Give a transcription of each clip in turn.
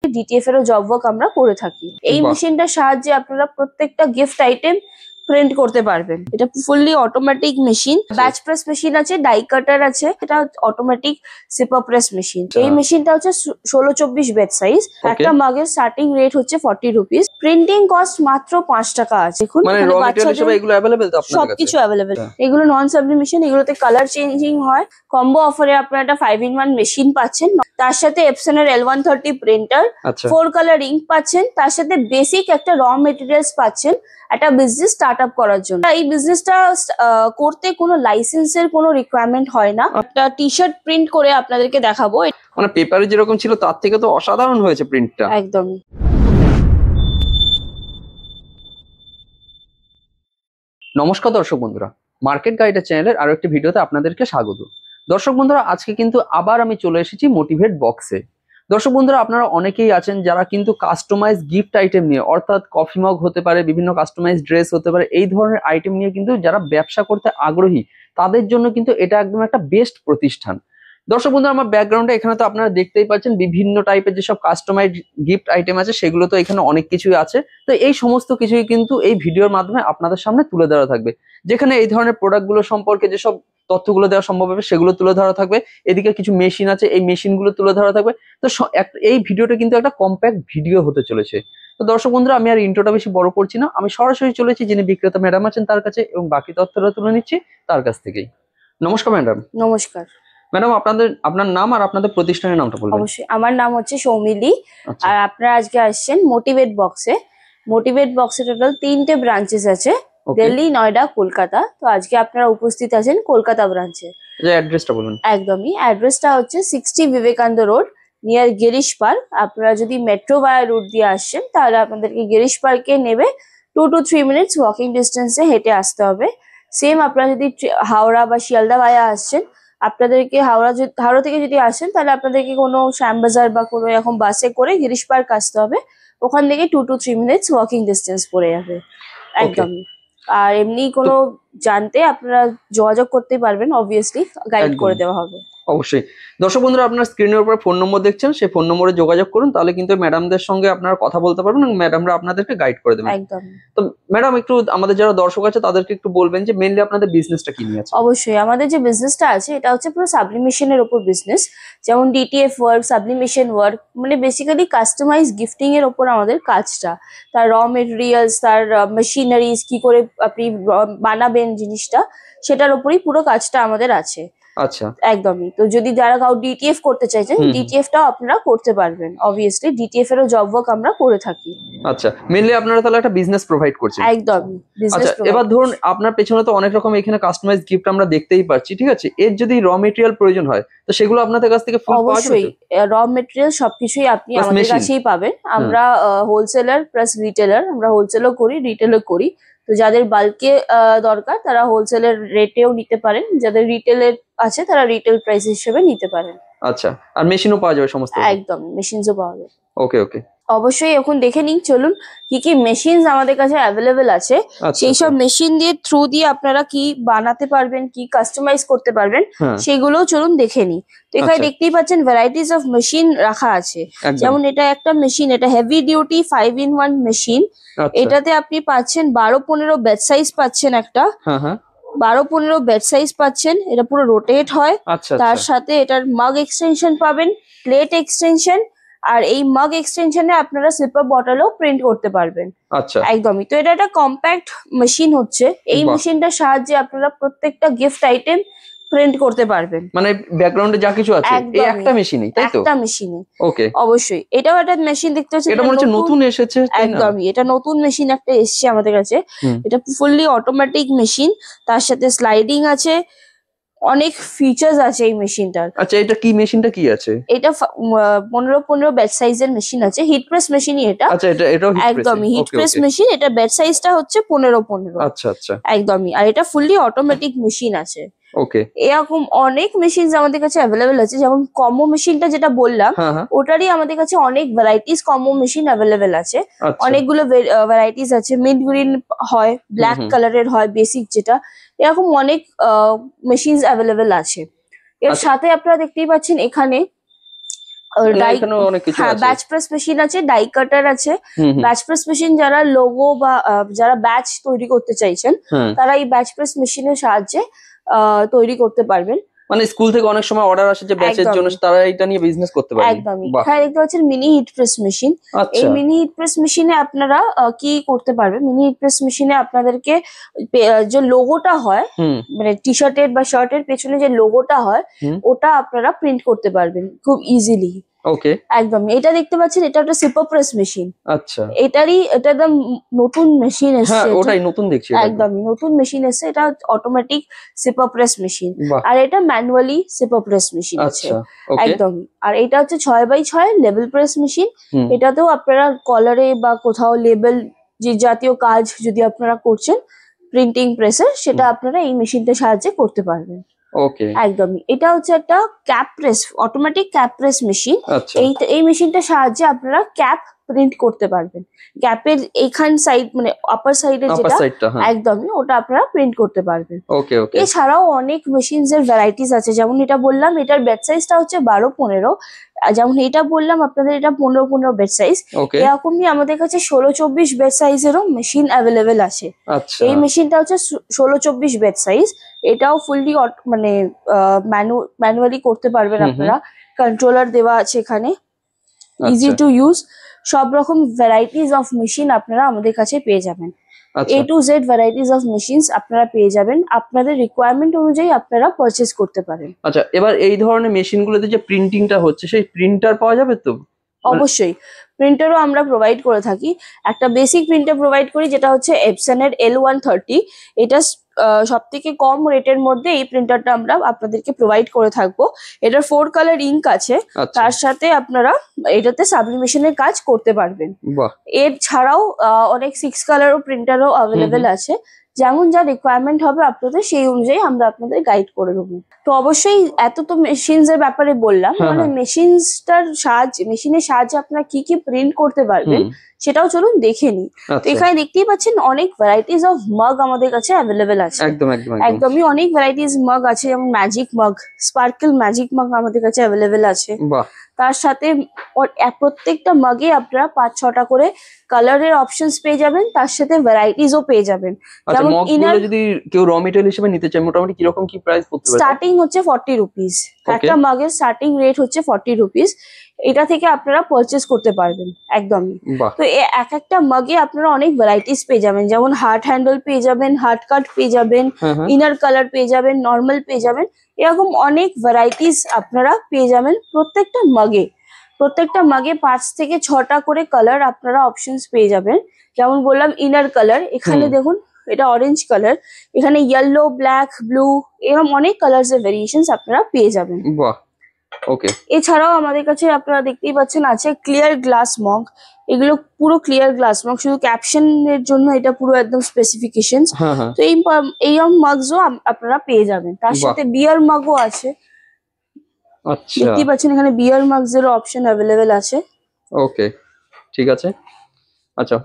DTF এরও job work আমরা করে থাকি। এই মেশিনটার সাহায্যে আপনারা প্রত্যেকটা গিফট আইটেম প্রিন্ট করতে পারবেন। এটা fully automatic machine, batch press machine আছে, ডাই কাটার আছে, এটা অটোমেটিক সিপার প্রেস মেশিন। এই মেশিনটা হচ্ছে 16-24 বেড সাইজ। একটা মাগের স্টার্টিং রেট হচ্ছে 40 রুপিস। প্রিন্টিং কস্ট মাত্র 5 টাকা আছে। দেখুন সবকিছু অ্যাভেলেবেল। এগুলো নন সাবলিমেশন, এগুলোতে কালার চেঞ্জিং হয়। কম্বো অফারে আপনারা একটা 5-in-1 মেশিন পাচ্ছেন, তার সাথে এপসন এর L130 প্রিন্টার, 4 কালার ইঙ্ক পাচ্ছেন, তার সাথে বেসিক একটা র মেটেরিয়ালস পাচ্ছেন একটা বিজনেস স্টার্ট আপ করার জন্য। এই বিজনেসটা করতে কোনো লাইসেন্সের কোনো রিকোয়ারমেন্ট হয় না। একটা টি শার্ট প্রিন্ট করে আপনাদেরকে দেখাবো, মানে পেপারে যেরকম ছিল তার থেকে তো অসাধারণ হয়েছে প্রিন্টটা। একদমই। নমস্কার দর্শক বন্ধুরা, মার্কেট গাইডের চ্যানেলের আরো একটি ভিডিওতে আপনাদেরকে স্বাগত। দর্শক বন্ধুরা, আজকে কিন্তু আবার আমি চলে এসেছি মোটিভেট বক্সে। দর্শক বন্ধুরা, আপনারা অনেকেই আছেন যারা কিন্তু কাস্টমাইজ গিফট আইটেম নিয়ে, অর্থাৎ কফি মগ হতে পারে, বিভিন্ন কাস্টমাইজ ড্রেস হতে পারে, এই ধরনের আইটেম নিয়ে কিন্তু যারা ব্যবসা করতে আগ্রহী তাদের জন্য কিন্তু এটা একদম একটা বেস্ট প্রতিষ্ঠান। দর্শক বন্ধুরা, আমার ব্যাকগ্রাউন্ডে এখানে তো আপনারা দেখতেই পাচ্ছেন বিভিন্ন টাইপের যেসব কাস্টমাইজ গিফট আইটেম আছে, সেগুলো তো এখানে অনেক কিছুই আছে। তো এই সমস্ত কিছুই কিন্তু এই ভিডিওর মাধ্যমে আপনাদের সামনে তুলে ধরা থাকবে, যেখানে এই ধরনের প্রোডাক্টগুলো সম্পর্কে যেসব তথ্যগুলো দেওয়া সম্ভব হবে সেগুলো তুলে ধরা থাকবে। এদিকে কিছু মেশিন আছে, এই মেশিনগুলো তুলে ধরা থাকবে। তো এই ভিডিওটা কিন্তু একটা কম্প্যাক্ট ভিডিও হতে চলেছে। তো দর্শক বন্ধুরা, আমি আর ইন্ট্রোটা বেশি বড় করছি না, আমি সরাসরি চলেছি যিনি বিক্রেতা ম্যাডাম আছেন তার কাছে, এবং বাকি তথ্যটা তুলে নিচ্ছি তার কাছ থেকেই। নমস্কার ম্যাডাম। নমস্কার ম্যাডাম, আপনার নাম আর আপনাদের প্রতিষ্ঠানের নামটা বলবেন। অবশ্যই, আমার নাম হচ্ছে সৌমিলি। আর আপনারা আজকে আসছেন মোটিভেট বক্সে। মোটিভেট বক্সে টোটাল 3টে ব্রাঞ্চেস আছে, দিল্লি, নয়ডা, কলকাতা। তো আজকে আপনারা উপস্থিত আছেন কলকাতা ব্রাঞ্চে। অ্যাড্রেসটা বলুন। একদমই, অ্যাড্রেসটা হচ্ছে 60 Vivekananda road, near Girish park. আপনারা যদি মেট্রো ভায়া রুট দিয়ে আসছেন তাহলে আপনাদেরকে গিরিশ পার্কে নেবে 2 to 3 মিনিটস ওয়াকিং ডিস্টেন্সে হেঁটে আসতে হবে। সেম আপনারা যদি হাওড়া বা শিয়ালদা ভায়া আসছেন, আপনাদেরকে হাওড়া থেকে যদি আসেন তাহলে আপনাদেরকে কোনো শ্যামবাজার বা কোনো এরকম বাসে করে গিরিশ পার্ক আসতে হবে। ওখান থেকে 2 to 3 মিনিটস ওয়াকিং ডিস্টেন্স পড়ে যাবে। একদমই। আর এমনি কোনো জানতে আপনারা যোগাযোগ করতে পারবেন, অবভিয়াসলি গাইড করে দেওয়া হবে। অবশ্যই। দর্শক বন্ধুরা, আপনার স্ক্রিনের উপর ফোন নম্বর দেখছেন, সেই ফোন নম্বরে যোগাযোগ করুন, তাহলে কিন্তু ম্যাডামদের সঙ্গে আপনারা কথা বলতে পারবেন এবং ম্যাডামরা আপনাদেরকে গাইড করে দেবেন। একদম। তো ম্যাডাম, একটু আমাদের যারা দর্শক আছে তাদেরকে একটু বলবেন যে মেইনলি আপনাদের বিজনেসটা কি নিয়ে আছে। অবশ্যই, আমাদের যে বিজনেসটা আছে এটা হচ্ছে পুরো সাবলিমেশনের উপর বিজনেস। যেমন ডিটিএফ ওয়ার্ক, সাবলিমেশন ওয়ার্ক, মানে বেসিক্যালি কাস্টমাইজ গিফটিং এর উপর আমাদের কাজটা। তার র মেটেরিয়ালস, তার মেশিনারিজ, কি করে আপনি বানাবেন জিনিসটা, সেটার উপরই পুরো কাজটা আমাদের আছে। আচ্ছা, একদমই। তো যদি যারা কাউ ডিটিএফ করতে চাইছেন, ডিটিএফটাও আপনারা করতে পারবেন। অবভিয়াসলি ডিটিএফ এরও জব ওয়ার্ক আমরা করে থাকি। আচ্ছা, মেইনলি আপনারা তাহলে একটা বিজনেস প্রোভাইড করছেন। একদমই। আচ্ছা, এবার ধরুন আপনার পেছনে তো অনেক রকম এখানে কাস্টমাইজ গিফট আমরা দেখতেই পাচ্ছি, ঠিক আছে? এর যদি র মেটেরিয়াল প্রয়োজন হয় তো সেগুলো আপনাদের কাছ থেকে ফুল পাওয়া যাবে? অবশ্যই, র মেটেরিয়াল সবকিছুই আপনি আমাদের কাছেই পাবেন। আমরা হোলসেলার প্লাস রিটেলার, আমরা হোলসেলও করি, রিটেলও করি। তো যাদের বাল্কে দরকার তারা হোলসেলের রেটেও নিতে পারেন, যাদের রিটেলের আছে তারা রিটেল প্রাইস হিসেবে নিতে পারেন। আচ্ছা, আর মেশিনও পাওয়া যাবে সমস্ত? একদম, মেশিনসও পাওয়া যাবে। ওকে ওকে। অবশ্যই, এখন দেখে নিন চলুন কি কি মেশিনস আমাদের কাছে অ্যাভেলেবেল আছে। সেই সব মেশিন দিয়ে থ্রু দিয়ে আপনারা কি বানাতে পারবেন, কি কাস্টমাইজ করতে পারবেন, সেগুলোও চলুন দেখে নিই। তো এখানে দেখতেই পাচ্ছেন ভ্যারাইটিস অফ মেশিন রাখা আছে। যেমন এটা একটা মেশিন, এটা হেভি ডিউটি 5-in-1 মেশিন। এটাতে আপনি পাচ্ছেন 12-15 বেড সাইজ পাচ্ছেন একটা। 12-15 বেড সাইজ পাচ্ছেন। এটা পুরো রোটেট হয়। তার সাথে এটার মাগ এক্সটেনশন পাবেন, প্লেট এক্সটেনশন, আর এই মাগ এক্সটেনশনে আপনারা সিপার বটলও প্রিন্ট করতে পারবেন। আচ্ছা, একদমই। তো এটা একটা কম্প্যাক্ট মেশিন হচ্ছে। এই মেশিনটার সাহায্যে আপনারা প্রত্যেকটা গিফট আইটেম প্রিন্ট করতে পারবেন। মানে ব্যাকগ্রাউন্ডে যা কিছু আছে এই একটা মেশিনেই, তাই তো? একটা মেশিনে। ওকে। অবশ্যই, এটাও একটা মেশিন দেখতে পাচ্ছেন। এটা মনে হচ্ছে নতুন এসেছে। একদমই, এটা নতুন মেশিন একটা এসেছে আমাদের কাছে। এটা ফুললি অটোমেটিক মেশিন, তার সাথে স্লাইডিং আছে, অনেক ফিচার্স আছে এই মেশিনটার। আচ্ছা, এটা কি মেশিনটা কি আছে? এটা 15 বেড সাইজের মেশিন আছে, হিট প্রেস মেশিনই এটা। আচ্ছা, এটাও হিট প্রেস? একদমই হিট প্রেস মেশিন। এটা বেড সাইজটা হচ্ছে 15-15। আচ্ছা আচ্ছা, একদমই। আর এটা ফুললি অটোমেটিক মেশিন আছে। ওকে। এরকম অনেক মেশিন আমাদের কাছে অ্যাভেলেবেল আছে। যেমন কম্বো মেশিনটা যেটা বললাম, ওটারই আমাদের কাছে অনেক ভ্যারাইটিস কম্বো মেশিন অ্যাভেলেবেল আছে। অনেকগুলো ভ্যারাইটিস আছে। মিড গ্রিন হয়, ব্ল্যাক কালারের হয় বেসিক যেটা, এরকম অনেক মেশিনস অ্যাভেলেবেল আছে। এর সাথে আপনারা দেখতেই পাচ্ছেন এখানে এখানেও অনেক কিছু হ্যাঁ, আছে। ব্যাচ প্রেস মেশিন আছে, ডাই কাটার আছে। হুম হুম, ব্যাচ প্রেস মেশিন যারা লোগো বা যারা ব্যাচ তৈরি করতে চাইছেন হ্যাঁ। তারা এই ব্যাচ প্রেস মেশিনের সাহায্যে তৈরি করতে পারবেন। মানে স্কুল থেকে অনেক সময় অর্ডার আসে যে ব্যাচের জন্য, একদমই তারা এটা নিয়ে বিজনেস করতে পারে। একদমই। বাহ, হ্যাঁ, দেখতে পাচ্ছেন মিনি হিট প্রেস মেশিন। এই আচ্ছা। মিনি হিট প্রেস মেশিনে আপনারা কি করতে পারবেন, মিনি হিট প্রেস মেশিনে আপনাদেরকে যে লোগোটা হয়, হুম মানে টি শার্টের বা শার্টের পেছনে যে লোগোটা হয় হুম, ওটা আপনারা প্রিন্ট করতে পারবেন খুব ইজিলি। ওকে, একদম। এটা দেখতে পাচ্ছেন, এটা একটা সিপার প্রেস মেশিন। আচ্ছা। এটা একদম নতুন মেশিন হ্যাঁ, এসছে এটা। ওটাই নতুন দেখছি এটা তো। একদমই নতুন মেশিন এসছে, এটা অটোমেটিক সিপার প্রেস মেশিন। বাহ, আর এটা ম্যানুয়ালি সিপার প্রেস মেশিন আছে। আচ্ছা, ওকে। একদমই। আর এটা হচ্ছে 6x6 লেভেল প্রেস মেশিন। হুম, এটাতেও আপনারা কলারে বা কোথাও লেবেল যে জাতীয় কাজ যদি আপনারা করছেন প্রিন্টিং প্রেসের, সেটা আপনারা এই মেশিনটার সাহায্যে করতে পারবেন। ওকে, একদমই। এটা হচ্ছে একটা cap press, automatic cap press machine. আচ্ছা। এই মেশিনটার সাহায্যে আপনারা ক্যাপ প্রিন্ট করতে পারবেন। ক্যাপের এইখান সাইড মানে আপার সাইডে আপার যেটা, সাইডটা, হ্যাঁ, একদমই ওটা আপনারা প্রিন্ট করতে পারবেন। ওকে ওকে, এছাড়াও অনেক মেশিনস এর ভ্যারাইটিস আছে, যেমন এটা বললাম এটার বেড সাইজটা হচ্ছে 12-15, যেমন এটা বললাম আপনাদের এটা 15-15 বেড সাইজ। ওকে, এরকমই আমাদের কাছে 16-24 বেড সাইজেরও মেশিন অ্যাভেলেবেল আছে। আচ্ছা। এই মেশিনটা হচ্ছে 16-24 বেড সাইজ। এটাও ফুললি মানে ম্যানুয়ালি করতে পারবেন হুম হুম, আপনারা। কন্ট্রোলার দেওয়া আছে এখানে, ইজি আচ্ছা টু ইউজ। সব রকম ভ্যারাইটিস অফ মেশিন আপনারা আমাদের কাছে পেয়ে যাবেন। আচ্ছা A to Z varieties of machines আপনারা পেয়ে যাবেন, আপনাদের রিকোয়ারমেন্ট অনুযায়ী আপনারা পারচেজ করতে পারেন। আচ্ছা। এবার এই ধরনের মেশিনগুলোতে যে প্রিন্টিংটা হচ্ছে, সেই প্রিন্টার পাওয়া যাবে তো? অবশ্যই প্রিন্টারও আমরা প্রোভাইড করে থাকি। একটা বেসিক প্রিন্টার প্রোভাইড করি যেটা হচ্ছে এপসনের L130। এটা সব থেকে কম রেটের মধ্যে এই প্রিন্টারটা আমরা আপনাদেরকে প্রোভাইড করে থাকবো। এটার 4 কালার ইঙ্ক আছে, আচ্ছা, তার সাথে আপনারা এটাতে সাবলিমেশনের কাজ করতে পারবেন। বাহ, এর ছাড়াও অনেক 6 কালারও প্রিন্টারও অ্যাভেলেবেল আছে। যেমন যা রিকোয়ারমেন্ট হবে আপনাদের সেই অনুযায়ী আমরা আপনাদের গাইড করে দেবো। তো অবশ্যই এত তো মেশিনস এর ব্যাপারে বললাম, হ্যাঁ, মানে হ্যাঁ। মেশিনের সাহায্যে আপনারা কি কি প্রিন্ট করতে পারবেন হুম, সেটাও চলুন দেখে নিই। তো আচ্ছা, এখানে দেখতেই পাচ্ছেন অনেক ভ্যারাইটিস অফ মাগ আমাদের কাছে অ্যাভেলেবেল আছে। একদম একদম একদম, একদমই অনেক ভ্যারাইটিস মাগ আছে, যেমন ম্যাজিক মাগ, স্পার্কেল ম্যাজিক মাগ আমাদের কাছে অ্যাভেলেবেল আছে। বাহ, তার সাথে প্রত্যেকটা মাগে আপনারা 5-6টা করে কালারের অপশনস পেয়ে যাবেন, তার সাথে ভ্যারাইটিসও পেয়ে যাবেন। আচ্ছা। যেমন মগগুলো ইনার যদি কেউ র মেটেরিয়াল হিসেবে নিতে চায়, মোটামুটি কিরকম কি প্রাইস পড়তে পারে? স্টার্টিং হচ্ছে 40 রুপিস। ওকে, একটা মাগের স্টার্টিং রেট হচ্ছে 40 রুপিস। এটা থেকে আপনারা পারচেস করতে পারবেন একদমই। বাহ, তো এক একটা মাগে আপনারা অনেক ভ্যারাইটিস পেয়ে যাবেন, যেমন হার্ট হ্যান্ডেল পেয়ে যাবেন, হার্ট কাট পেয়ে যাবেন, হ্যাঁ হ্যাঁ, ইনার কালার পেয়ে যাবেন, নর্মাল পেয়ে যাবেন। এরকম অনেক ভ্যারাইটিস আপনারা পেয়ে যাবেন প্রত্যেকটা মাগে। প্রত্যেকটা মাগে 5 থেকে 6টা করে কালার আপনারা অপশনস পেয়ে যাবেন। যেমন বললাম ইনার কালার, এখানে হুম, দেখুন এটা অরেঞ্জ কালার, এখানে ইয়েলো, ব্ল্যাক, ব্লু, এরকম অনেক কালার্স এর ভেরিয়েশনস আপনারা পেয়ে যাবেন। বাহ, ওকে, এছাড়াও আমাদের কাছে আপনারা দেখতেই পাচ্ছেন আছে ক্লিয়ার গ্লাস মগ। এগুলো পুরো ক্লিয়ার গ্লাস মগ, শুধু ক্যাপশনের জন্য এটা পুরো একদম স্পেসিফিকেশনস। হ্যাঁ হ্যাঁ, তো এই মাগসও আপনারা পেয়ে যাবেন। তার বাহ, সাথে বিয়ার মাগও আছে, আচ্ছা, দেখতেই পাচ্ছেন এখানে বিয়ার মাগস এর অপশন অ্যাভেলেবেল আছে। ওকে, ঠিক আছে। আচ্ছা,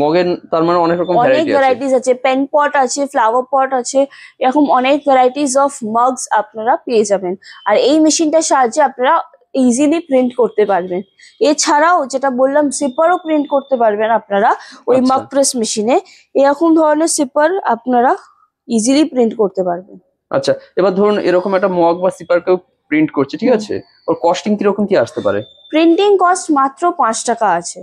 মগের তার মানে অনেক রকম অনেক ভ্যারাইটি আছে। ভ্যারাইটিস আছে, পেন পট আছে, ফ্লাওয়ার পট আছে, এরকম অনেক ভ্যারাইটিস অফ মাগস আপনারা পেয়ে যাবেন। আর এই মেশিনটার সাহায্যে আপনারা ইজিলি প্রিন্ট করতে পারবেন। এছাড়াও যেটা বললাম সিপারও প্রিন্ট করতে পারবেন আপনারা ওই আচ্ছা, মাগ প্রেস মেশিনে। এরকম ধরনের সিপার আপনারা ইজিলি প্রিন্ট করতে পারবেন। আচ্ছা। এবার ধরুন এরকম একটা মগ বা সিপার কেউ প্রিন্ট করছে, ঠিক আছে, ওর কস্টিং কিরকম কি আসতে পারে? প্রিন্টিং কস্ট মাত্র 5 টাকা আছে।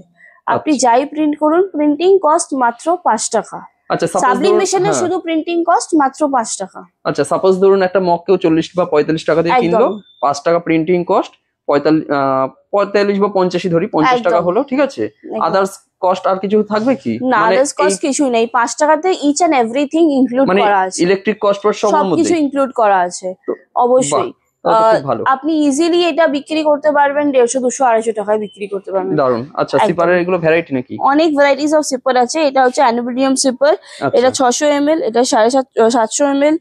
আপনি আচ্ছা, যাই প্রিন্ট করুন প্রিন্টিং কস্ট মাত্র 5 টাকা। আচ্ছা, সাপোজ ধরুন, সাবলিমেশনের হ্যাঁ, শুধু প্রিন্টিং কস্ট মাত্র 5 টাকা। আচ্ছা, সাপোজ ধরুন একটা মগ কেউ 40 বা 45 টাকা দিয়ে কিনলো, একদম 5 টাকা প্রিন্টিং কস্ট, 45 বা 85 ধরি, 50 টাকা একদম হলো, ঠিক আছে। একদম। আদার্স কস্ট আর কিছু থাকবে কি? না, মানে আদার্স কস্ট কিছুই নেই, 5 টাকাতে ইচ এন্ড এভরিথিং ইনক্লুড মানে করা আছে। ইলেকট্রিক কস্ট সব ওর সবকিছু মধ্যে? ইনক্লুড করা আছে তো বাহ, অবশ্যই। তাহলে তো খুব ভালো, আপনি ইজিলি এটা বিক্রি করতে পারবেন 150, 200, 250 টাকায় বিক্রি করতে পারবেন। দারুন। আচ্ছা, একদম। সিপারের এগুলো ভ্যারাইটি নাকি? অনেক ভ্যারাইটিস অফ সিপার আছে। এটা হচ্ছে অ্যালুমিনিয়াম সিপার, এটা আচ্ছা, 600 ml, এটা 750 ml।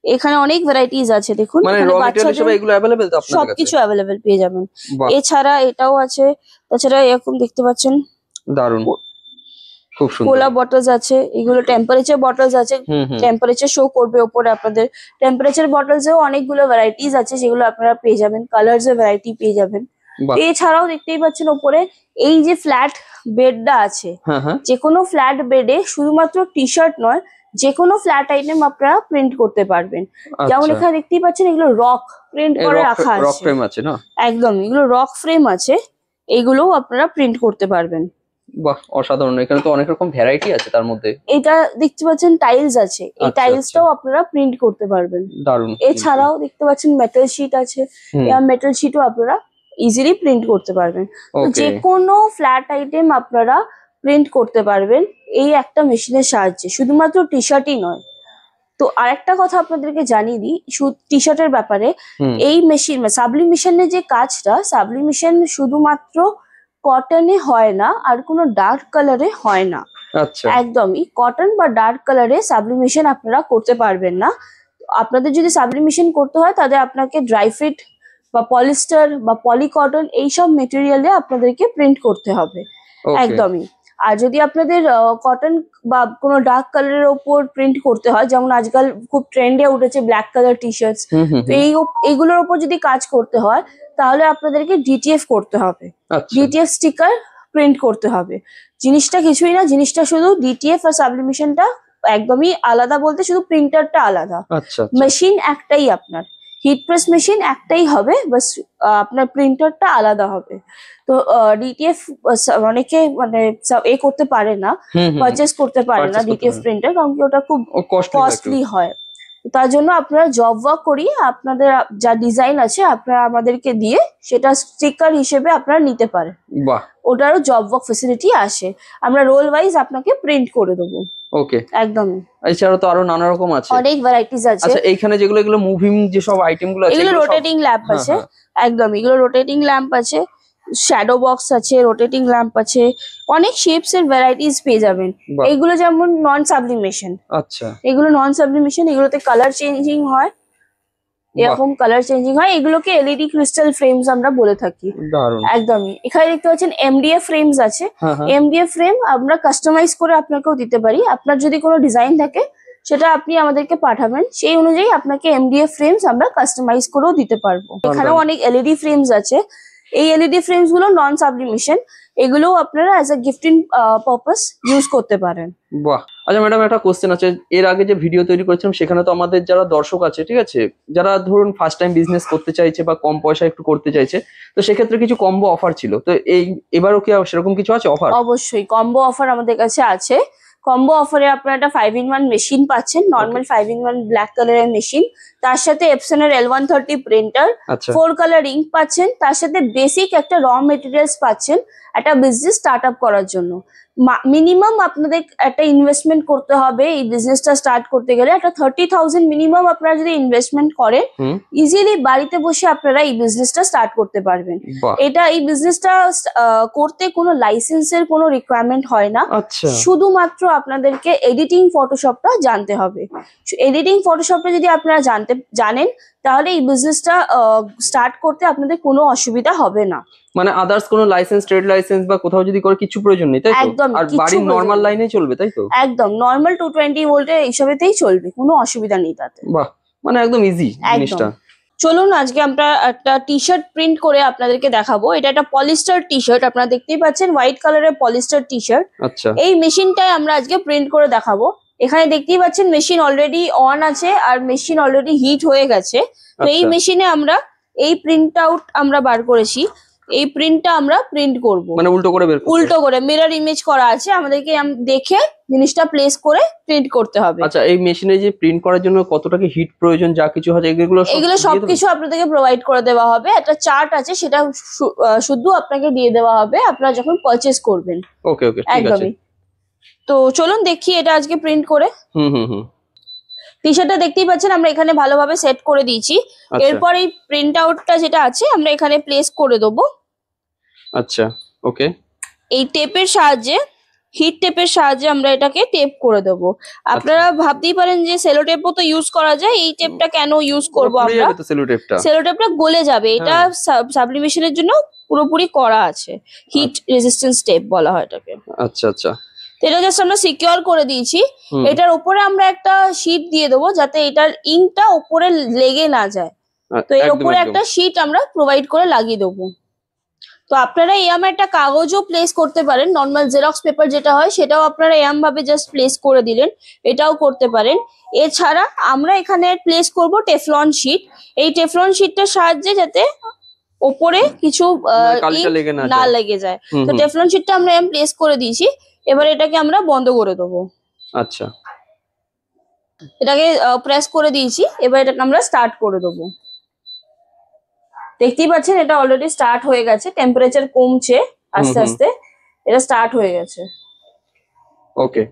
এখানে অনেক ভ্যারাইটিস আছে, দেখুন মানে এখানে র মেটেরিয়াল বাচ্চাদের হিসেবে এগুলো অ্যাভেলেবেল তো আপনাদের কাছে? সবকিছু অ্যাভেলেবেল পেয়ে যাবেন। বাহ, এছাড়া এটাও আছে, তাছাড়া এরকম দেখতে পাচ্ছেন দারুন, খুব সুন্দর। কোলা বটলস আছে, এগুলো টেম্পারেচার বটলস আছে, হুম হুম, টেম্পারেচার শো করবে ওপরে আপনাদের। টেম্পারেচার বটলস এও অনেকগুলো ভ্যারাইটিস আছে, যেগুলো আপনারা পেয়ে যাবেন, কালার্স এর ভ্যারাইটি পেয়ে যাবেন। এছাড়াও দেখতেই পাচ্ছেন ওপরে এই যে ফ্ল্যাট বেডটা আছে, যে কোনো ফ্ল্যাট বেডে শুধুমাত্র টি শার্ট নয়, যে কোনো ফ্ল্যাট আইটেম আপনারা প্রিন্ট করতে পারবেন। যেমন এখানে দেখতেই পাচ্ছেন এগুলো রক প্রিন্ট করে রাখা আছে, রক ফ্রেম আছে না, একদম এগুলো রক ফ্রেম আছে, এইগুলোও আপনারা প্রিন্ট করতে পারবেন। বাহ, অসাধারণ। এখানে তো অনেক রকম ভ্যারাইটি আছে তার মধ্যে। এটা দেখতে পাচ্ছেন টাইলস আছে, এই টাইলসটাও আপনারা প্রিন্ট করতে পারবেন। দারুণ। এছাড়াও দেখতে পাচ্ছেন মেটাল শিট আছে, এই মেটাল শিটও আপনারা ইজিলি প্রিন্ট করতে পারবেন। যে কোনো ফ্ল্যাট আইটেম আপনারা প্রিন্ট করতে পারবেন এই একটা মেশিনের সাহায্যে, শুধুমাত্র টি শার্টই নয়। তো আরেকটা কথা আপনাদেরকে জানিয়ে দিই টি শার্টের ব্যাপারে, এই মেশিন সাবলিমেশনের যে কাজটা, সাবলিমেশন শুধুমাত্র কটনে হয় না, আর কোনো ডার্ক কালারে হয় না। আচ্ছা, একদমই কটন বা ডার্ক কালারে সাবলিমেশন আপনারা করতে পারবেন না। আপনাদের যদি সাবলিমেশন করতে হয় তাহলে আপনাকে ড্রাই ফিট বা পলিস্টার বা পলিকটন এইসব মেটেরিয়ালে আপনাদেরকে প্রিন্ট করতে হবে। একদমই। আর যদি আপনাদের কটন বা কোনো ডার্ক কালারের ওপর প্রিন্ট করতে হয়, যেমন আজকাল খুব ট্রেন্ডে উঠেছে ব্ল্যাক কালার টি শার্টস, তো এইগুলোর ওপর যদি কাজ করতে হয় তাহলে আপনাদেরকে ডিটিএফ করতে হবে, ডিটিএফ স্টিকার প্রিন্ট করতে হবে। জিনিসটা কিছুই না, জিনিসটা শুধু ডিটিএফ আর সাবলিমেশনটা একদমই আলাদা, বলতে শুধু প্রিন্টারটা আলাদা। মেশিন একটাই, আপনার হিট প্রেস মেশিন একটাই হবে, বাস আপনার প্রিন্টারটা আলাদা হবে। তো ডিটিএফ অনেকে মানে করতে পারে না, পারচেস করতে পারে না ডিটিএফ প্রিন্টার, কারণ কি ওটা খুব কস্টলি হয়। তার জন্য আপনারা জব ওয়ার্ক করিয়ে আপনাদের যা ডিজাইন আছে আপনারা আমাদেরকে দিয়ে সেটা স্টিকার হিসেবে আপনারা নিতে পারেন। বাহ, ওটারও জব ওয়ার্ক ফ্যাসিলিটি আসে, আমরা রোল ওয়াইজ আপনাকে প্রিন্ট করে দেবো। ওকে, একদম। এছাড়াও তো আরো নানা রকম আছে, অনেক ভ্যারাইটিস আছে। আচ্ছা, এইখানে যেগুলো এগুলো মুভিং যে সব আইটেম গুলো আছে, এগুলো রোটেটিং ল্যাম্প আছে। একদম, এগুলো রোটেটিং ল্যাম্প আছে, শ্যাডো বক্স আছে, রোটেটিং ল্যাম্প আছে, অনেক শেপস এর ভ্যারাইটিস পেয়ে যাবেন। এইগুলো যেমন নন সাবলিমেশন। আচ্ছা, এগুলো নন সাবলিমেশন, এগুলোতে কালার চেঞ্জিং হয়, এরকম কালার চেঞ্জিং হয়। এগুলোকে এলইডি ক্রিস্টাল ফ্রেমস আমরা বলে থাকি। একদমই। এখানে দেখতে পাচ্ছেন এমডিএফ ফ্রেমস আছে, এমডিএফ ফ্রেম আমরা কাস্টমাইজ করে আপনাকেও দিতে পারি। আপনার যদি কোনো ডিজাইন থাকে সেটা আপনি আমাদেরকে পাঠাবেন, সেই অনুযায়ী আপনাকে এমডিএফ ফ্রেমস আমরা কাস্টমাইজ করেও দিতে পারবো। এখানেও অনেক এলইডি ফ্রেমস আছে, এই এলইডি ফ্রেমস গুলো নন সাবলিমেশন, এগুলো আপনারা as a gifting purpose use করতে পারেন। বাহ। আচ্ছা ম্যাডাম, একটা কোশ্চেন আছে, এর আগে যে ভিডিও তৈরি করেছিলাম সেখানে তো আমাদের যারা দর্শক আছে, ঠিক আছে, যারা ধরুন ফার্স্ট টাইম বিজনেস করতে চাইছে বা কম পয়সা একটু করতে চাইছে, তো সেক্ষেত্রে কিছু কম্বো অফার ছিল, তো এবারও কি সেরকম কিছু আছে অফার? অবশ্যই কম্বো অফার আমাদের কাছে আছে। কম্বো অফারে আপনারা একটা 5-in-1 মেশিন পাচ্ছেন, নর্মাল 5-in-1 ব্ল্যাক কালারের মেশিন, তার সাথে এপসন এর L130 প্রিন্টার, 4 কালার ইঙ্ক পাচ্ছেন, তার সাথে বেসিক একটা র মেটেরিয়ালস পাচ্ছেন একটা বিজনেস স্টার্ট আপ করার জন্য। মিনিমাম আপনাদের একটা ইনভেস্টমেন্ট করতে হবে এই বিজনেসটা স্টার্ট করতে গেলে, একটা 30,000 মিনিমাম আপনারা যদি ইনভেস্টমেন্ট করেন ইজিলি বাড়িতে বসে আপনারা এই বিজনেসটা স্টার্ট করতে পারবেন। এই বিজনেসটা করতে কোনো লাইসেন্সের কোনো রিকোয়ারমেন্ট হয় না, শুধুমাত্র আপনাদেরকে এডিটিং ফটোশপটা জানতে হবে। এডিটিং ফটোশপটা যদি আপনারা জানেন তাহলে এই বিজনেসটা স্টার্ট করতে আপনাদের কোনো অসুবিধা হবে না। মানে আদার্স কোনো লাইসেন্স, ট্রেড লাইসেন্স বা কোথাও যদি করে কিছু প্রয়োজন নেই, তাই তো? একদম, আর বাড়ির নরমাল লাইনেই চলবে, তাই তো? একদম নরমাল 220 ভোল্টের এইসবেতেই চলবে, কোনো অসুবিধা নেই তাতে। বাহ, মানে একদম ইজি জিনিসটা। চলুন আজকে আমরা একটা টি শার্ট প্রিন্ট করে আপনাদেরকে দেখাবো। এটা একটা পলিস্টার টি শার্ট, আপনারা দেখতেই পাচ্ছেন হোয়াইট কালারের পলিস্টার টি শার্ট। আচ্ছা, এই মেশিনটাই আমরা আজকে প্রিন্ট করে দেখাবো। এখানে দেখতেই পাচ্ছেন মেশিন অলরেডি অন আছে আর মেশিন অলরেডি হিট হয়ে গেছে। তো এই মেশিনে আমরা এই প্রিন্ট আউট আমরা বার করেছি, এই প্রিন্টটা আমরা প্রিন্ট করব, মানে উল্টো করে মিরর ইমেজ করা আছে, আমাদেরকে দেখে জিনিসটা প্লেস করে প্রিন্ট করতে হবে। আচ্ছা, এই মেশিনে যে প্রিন্ট করার জন্য কতটা কি হিট প্রয়োজন, যা কিছু আছে এগুলো সবকিছু আপনাদেরকে প্রোভাইড করে দেওয়া হবে। একটা চার্ট আছে, সেটা শুধু আপনাকে দিয়ে দেওয়া হবে আপনারা যখন পারচেজ করবেন। ওকে, ঠিক আছে। তো চলুন দেখি এটা আজকে প্রিন্ট করে। টি শার্টটা দেখতেই পাচ্ছেন আমরা এখানে ভালোভাবে সেট করে দিয়েছি। এরপর এই প্রিন্ট আউটটা যেটা আছে আমরা এখানে প্লেস করে দেবো। আচ্ছা, ওকে। এই টেপের সাহায্যে, হিট টেপের সাহায্যে আমরা এটাকে টেপ করে দেবো। আপনারা ভাবতেই পারেন যে সেলো টেপও তো ইউজ করা যায়, এই টেপটা কেন ইউজ করবো আমরা? সেলো টেপটা গলে যাবে, এটা সাবলিমেশনের জন্য পুরোপুরি করা আছে, হিট রেজিস্ট্যান্স টেপ বলা হয় এটাকে। আচ্ছা, এটা জাস্ট আমরা সিকিউর করে দিয়েছি। এটার উপরে আমরা একটা শীট দিয়ে দেবো যাতে এটার ইঙ্কটা উপরে লেগে না যায়। তো এর উপরে একটা শীট আমরা প্রোভাইড করে লাগিয়ে দেবো। তো আপনারা এরম একটা কাগজও প্লেস করতে পারেন, নর্মাল জেরক্স পেপার যেটা হয় সেটাও আপনারা এরম ভাবে জাস্ট প্লেস করে দিলেন, এটাও করতে পারেন। এছাড়া আমরা এখানে প্লেস করব টেফলন শিট। এই টেফলন শিটটার সাহায্যে যাতে ওপরে কিছু কালিটা লেগে না লেগে যায়, তো টেফলন শিটটা আমরা এরম প্লেস করে দিয়েছি। এবার এটাকে আমরা বন্ধ করে দেবো। আচ্ছা, এটাকে প্রেস করে দিয়েছি, এবার এটাকে আমরা স্টার্ট করে দেবো। দেখতেই পাচ্ছেন এটা অলরেডি স্টার্ট হয়ে গেছে, টেম্পারেচার কমছে আস্তে আস্তে, এটা স্টার্ট হয়ে গেছে। ওকে,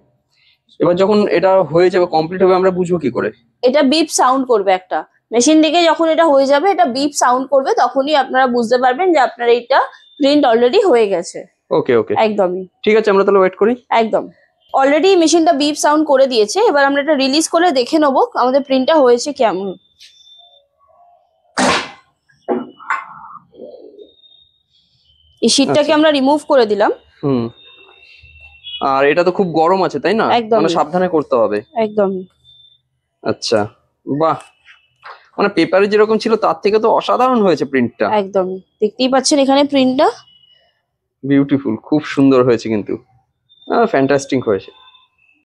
এবার যখন এটা হয়ে যাবে, কমপ্লিট হবে, আমরা বুঝবো কি করে? এটা বিপ সাউন্ড করবে একটা মেশিন থেকে, যখন এটা হয়ে যাবে এটা বিপ সাউন্ড করবে, তখনই আপনারা বুঝতে পারবেন যে আপনার এটা প্রিন্ট অলরেডি হয়ে গেছে। ওকে ওকে, একদমই ঠিক আছে, আমরা তাহলে ওয়েট করি। একদম, অলরেডি মেশিনটা বিপ সাউন্ড করে দিয়েছে। এবার আমরা এটা রিলিজ করে দেখে নেবো আমাদের প্রিন্টটা হয়েছে কেমন। এই শীটটাকে আমরা রিমুভ করে দিলাম। আর এটা তো খুব গরম আছে, তাই না? একদম, মানে সাবধানে করতে হবে। একদম। আচ্ছা, বাহ, মানে পেপারে যেরকম ছিল তার থেকে তো অসাধারণ হয়েছে প্রিন্টটা। একদম, দেখতেই পাচ্ছেন এখানে প্রিন্টটা বিউটিফুল, খুব সুন্দর হয়েছে কিন্তু, ফ্যান্টাস্টিক হয়েছে।